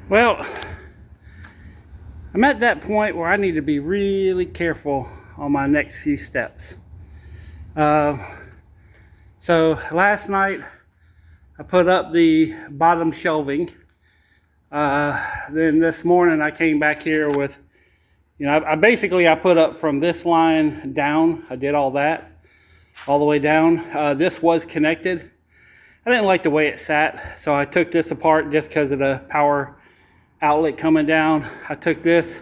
Well, I'm at that point where I need to be really careful on my next few steps. So last night I put up the bottom shelving. Then this morning I came back here with, I basically put up from this line down. I did all that, all the way down. This was connected. I didn't like the way it sat, so I took this apart just because of the power outlet coming down. I took this,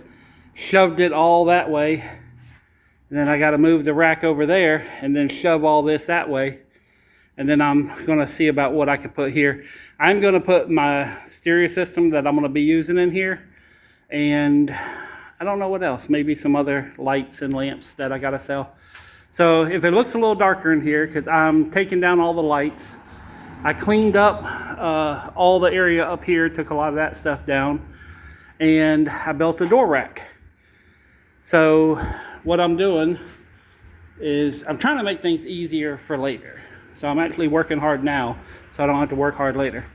shoved it all that way, and then I got to move the rack over there and then shove all this that way. And then I'm going to see about what I could put here. I'm going to put my stereo system that I'm going to be using in here, and I don't know what else, maybe some other lights and lamps that I got to sell. So if it looks a little darker in here, because I'm taking down all the lights, I cleaned up all the area up here, took a lot of that stuff down, and I built a door rack. So what I'm doing is I'm trying to make things easier for later. So I'm actually working hard now, so I don't have to work hard later.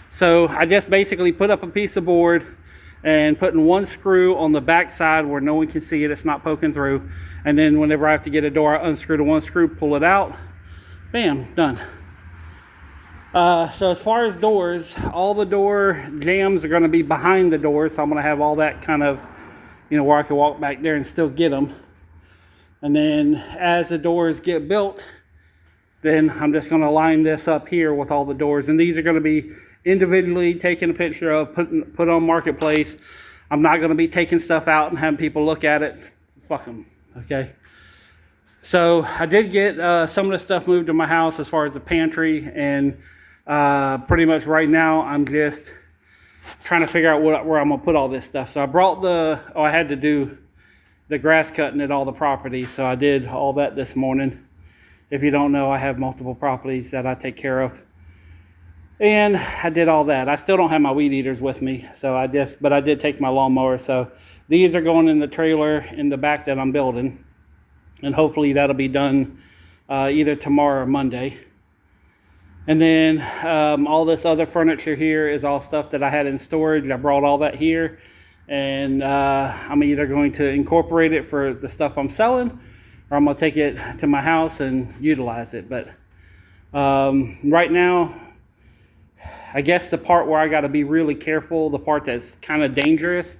So I just basically put up a piece of board and putting one screw on the back side where no one can see it, it's not poking through. And then whenever I have to get a door, I unscrew the one screw, pull it out, bam, done. So as far as doors, all the door jambs are going to be behind the doors. So I'm going to have all that kind of, where I can walk back there and still get them. And then as the doors get built, then I'm just going to line this up here with all the doors. And these are going to be individually taken a picture of, put on Marketplace. I'm not going to be taking stuff out and having people look at it. Fuck them. Okay. So I did get some of the stuff moved to my house as far as the pantry, and pretty much right now I'm just trying to figure out where I'm gonna put all this stuff. So I brought I had to do the grass cutting at all the properties, so I did all that this morning. If you don't know, I have multiple properties that I take care of, and I did all that. I still don't have my weed eaters with me, so but I did take my lawnmower. So these are going in the trailer in the back that I'm building, and hopefully that'll be done either tomorrow or Monday. And then all this other furniture here is all stuff that I had in storage. I brought all that here, and I'm either going to incorporate it for the stuff I'm selling, or I'm going to take it to my house and utilize it. But right now, I guess the part where I got to be really careful, the part that's kind of dangerous,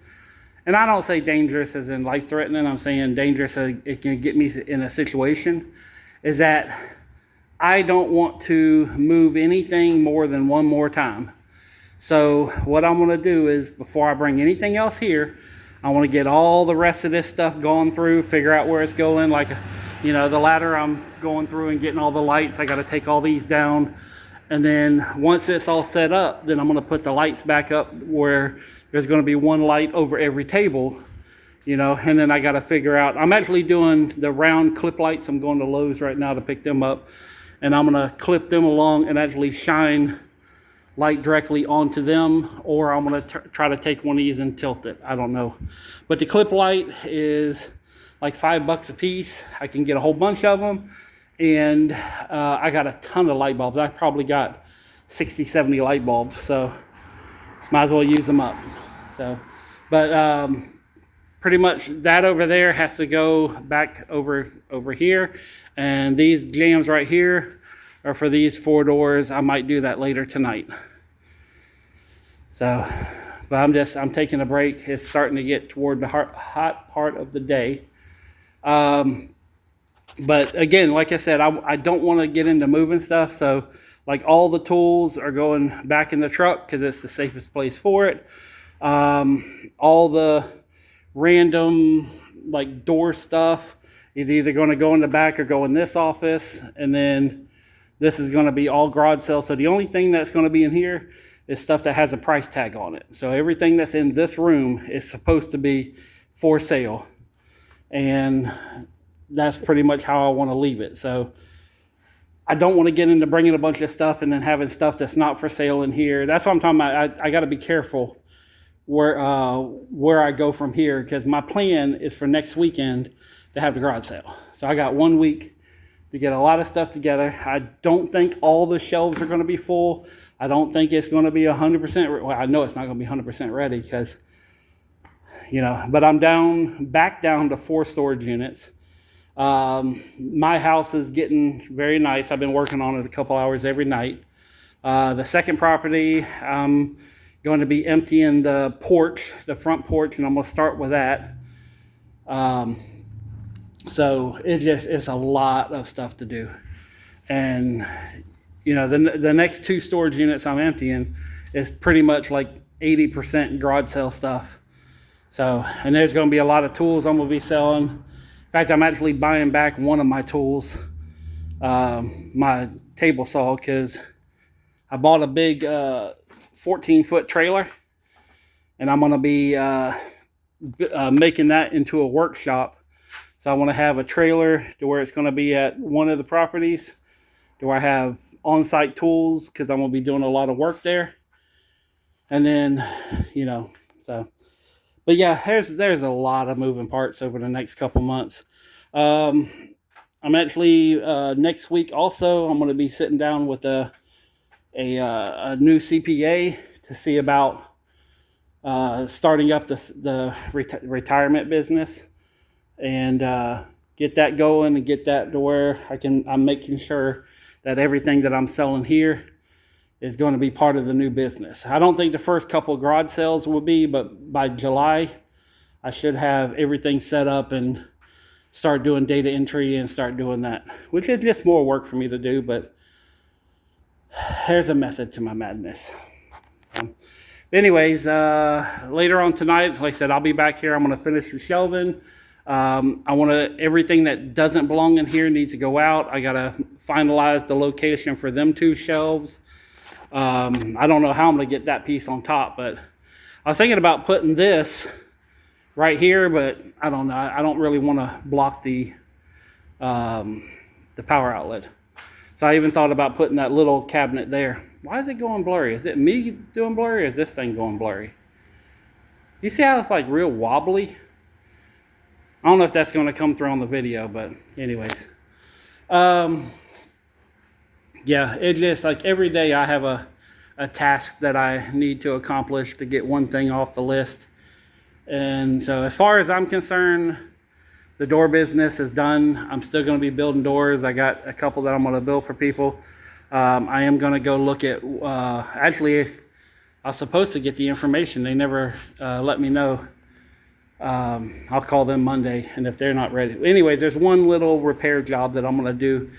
and I don't say dangerous as in life-threatening, I'm saying dangerous as it can get me in a situation, is that I don't want to move anything more than one more time. So what I'm going to do is, before I bring anything else here, I want to get all the rest of this stuff going through, figure out where it's going. Like, the ladder, I'm going through and getting all the lights. I got to take all these down. And then once it's all set up, then I'm going to put the lights back up where there's going to be one light over every table, and then I got to figure out, I'm actually doing the round clip lights. I'm going to Lowe's right now to pick them up. And I'm going to clip them along and actually shine light directly onto them, or I'm going to try to take one of these and tilt it. I don't know. But the clip light is like $5 a piece. I can get a whole bunch of them. And I got a ton of light bulbs. I probably got 60, 70 light bulbs. So might as well use them up. So, but pretty much that over there has to go back over here. And these jams right here are for these 4 doors. I might do that later tonight. So, but I'm taking a break. It's starting to get toward the hot part of the day. But again, like I said, I don't want to get into moving stuff. So like all the tools are going back in the truck because it's the safest place for it. All the random like door stuff is either going to go in the back or go in this office, and then this is going to be all garage sale. So the only thing that's going to be in here is stuff that has a price tag on it. So everything that's in this room is supposed to be for sale, and that's pretty much how I want to leave it. So I don't want to get into bringing a bunch of stuff and then having stuff that's not for sale in here. That's what I'm talking about. I got to be careful where I go from here, because my plan is for next weekend to have the garage sale. So I got 1 week to get a lot of stuff together. I don't think all the shelves are going to be full. I don't think it's going to be 100%. Well, I know it's not going to be 100% ready because, but I'm back down to 4 storage units. My house is getting very nice. I've been working on it a couple hours every night. The second property, I'm going to be emptying the front porch, and I'm going to start with that. So it's a lot of stuff to do. And, the next 2 storage units I'm emptying is pretty much like 80% garage sale stuff. So, and there's going to be a lot of tools I'm going to be selling. In fact, I'm actually buying back one of my tools, my table saw, because I bought a big 14-foot trailer, and I'm going to be making that into a workshop. So I want to have a trailer to where it's going to be at one of the properties, to where I have on-site tools, because I'm going to be doing a lot of work there. And then, but yeah, there's a lot of moving parts over the next couple months. I'm actually next week also, I'm going to be sitting down with a new CPA to see about starting up the retirement business, and get that going, and get that to where I'm making sure that everything that I'm selling here is going to be part of the new business. I don't think the first couple of garage sales will be, but by July, I should have everything set up and start doing data entry and start doing that, which is just more work for me to do, but there's a method to my madness. Anyways, later on tonight, like I said, I'll be back here. I'm going to finish the shelving. Everything that doesn't belong in here needs to go out. I got to finalize the location for them 2 shelves. I don't know how I'm going to get that piece on top, but I was thinking about putting this right here, but I don't know. I don't really want to block the power outlet. So I even thought about putting that little cabinet there. Why is it going blurry? Is it me doing blurry, or is this thing going blurry? You see how it's like real wobbly? I don't know if that's going to come through on the video, but anyways. Yeah, it just like every day I have a task that I need to accomplish to get one thing off the list. And so as far as I'm concerned, the door business is done. I'm still going to be building doors. I got a couple that I'm going to build for people. I am going to go look at, actually, I was supposed to get the information. They never let me know. I'll call them Monday, and if they're not ready. Anyways, there's one little repair job that I'm going to do,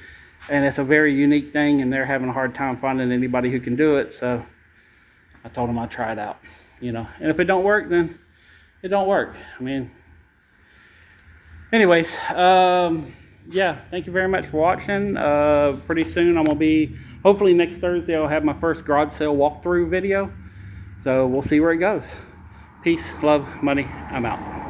and it's a very unique thing, and they're having a hard time finding anybody who can do it. So I told them I'd try it out, and if it don't work, then it don't work. I mean, anyways, yeah, thank you very much for watching. Pretty soon I'm going to be, hopefully next Thursday, I'll have my first garage sale walkthrough video. So we'll see where it goes. Peace, love, money. I'm out.